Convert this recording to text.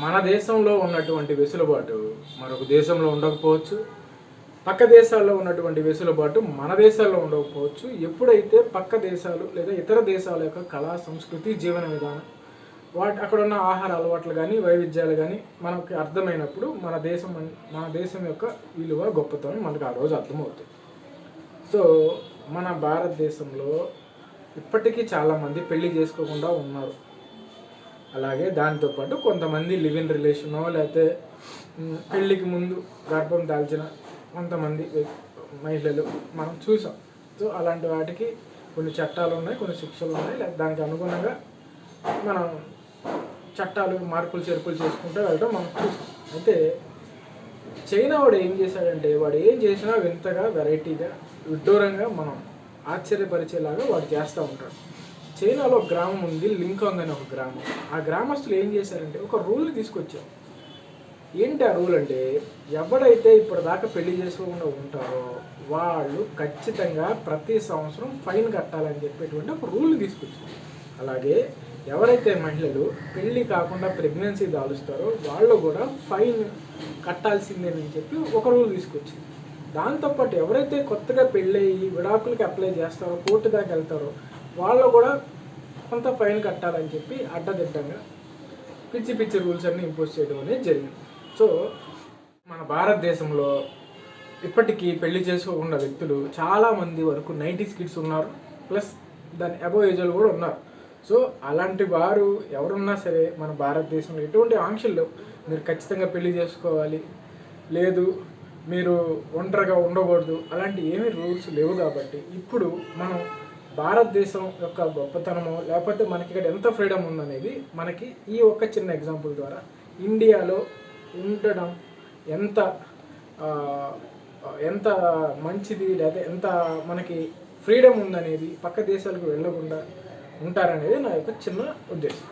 మన దేశంలో ఉన్నటువంటి వెసులుబాటు మరొక దేశంలో ఉండకపోవచ్చు. పక్క దేశాల్లో ఉన్నటువంటి వెసులుబాటు మన దేశాల్లో ఉండకపోవచ్చు. ఎప్పుడైతే పక్క దేశాలు లేదా ఇతర దేశాల యొక్క కళా సంస్కృతి జీవన విధానం అక్కడ ఉన్న ఆహార అలవాట్లు కానీ వైవిధ్యాలు కానీ మనకి అర్థమైనప్పుడు మన దేశం యొక్క విలువ గొప్పతనం మనకు ఆ రోజు అర్థమవుతుంది. సో మన భారతదేశంలో ఇప్పటికీ చాలామంది పెళ్లి చేసుకోకుండా ఉన్నారు. అలాగే దాంతోపాటు కొంతమంది లివ్ ఇన్ రిలేషనో లేకపోతే పెళ్ళికి ముందు గర్భం దాల్చిన కొంతమంది మహిళలు మనం చూసాం. సో అలాంటి వాటికి కొన్ని చట్టాలు ఉన్నాయి, కొన్ని శిక్షలు ఉన్నాయి. దానికి అనుగుణంగా మనం చట్టాలు మార్పులు చేర్పులు చేసుకుంటూ వెళ్ళడం మనం చూసాం. అయితే చైనా వాడు ఏం చేశాడంటే వాడు ఏం చేసినా వింతగా వెరైటీగా విడ్డూరంగా మనం ఆశ్చర్యపరిచేలాగా వాడు చేస్తూ ఉంటాడు. చైనాలో ఒక గ్రామం ఉంది, లింకాంగ్ అనే ఒక గ్రామం. ఆ గ్రామస్తులు ఏం చేశారంటే ఒక రూల్ని తీసుకొచ్చారు. ఏంటి ఆ రూల్ అంటే, ఎవడైతే ఇప్పటిదాకా పెళ్లి చేసుకోకుండా ఉంటారో వాళ్ళు ఖచ్చితంగా ప్రతి సంవత్సరం ఫైన్ కట్టాలని చెప్పేటువంటి ఒక రూల్ని తీసుకొచ్చారు. అలాగే ఎవరైతే మహిళలు పెళ్ళి కాకుండా ప్రెగ్నెన్సీ దాలుస్తారో వాళ్ళు కూడా ఫైన్ కట్టాల్సిందేనని చెప్పి ఒక రూల్ తీసుకొచ్చింది. దాంతోపాటు ఎవరైతే కొత్తగా పెళ్ళయి విడాకులకి అప్లై చేస్తారో కోర్టు దాకా వెళ్తారో వాళ్ళు కూడా కొంత ఫైన్ కట్టాలని చెప్పి అడ్డదిడ్డంగా పిచ్చి పిచ్చి రూల్స్ అన్నీ ఇంపోజ్ చేయడం అనేది జరిగింది. సో మన భారతదేశంలో ఇప్పటికీ పెళ్లి చేసుకోకుండా వ్యక్తులు చాలామంది వరకు 90s కిడ్స్ ఉన్నారు, ప్లస్ దాని అబోవ్ ఏజ్లు కూడా ఉన్నారు. సో అలాంటి వారు ఎవరున్నా సరే మన భారతదేశంలో ఎటువంటి ఆంక్షలు లేవు. మీరు ఖచ్చితంగా పెళ్లి చేసుకోవాలి, లేదు మీరు ఒంటరిగా ఉండకూడదు, అలాంటి ఏమీ రూల్స్ లేవు. కాబట్టి ఇప్పుడు మనం భారతదేశం యొక్క గొప్పతనమో లేకపోతే మనకి ఇక్కడ ఎంత ఫ్రీడమ్ ఉందనేది మనకి ఈ ఒక్క చిన్న ఎగ్జాంపుల్ ద్వారా ఇండియాలో ఉండడం ఎంత ఎంత మంచిది లేదా ఎంత మనకి ఫ్రీడమ్ ఉందనేది, పక్క దేశాలకు వెళ్ళకుండా ఉంటారనేది నా యొక్క చిన్న ఉద్దేశం.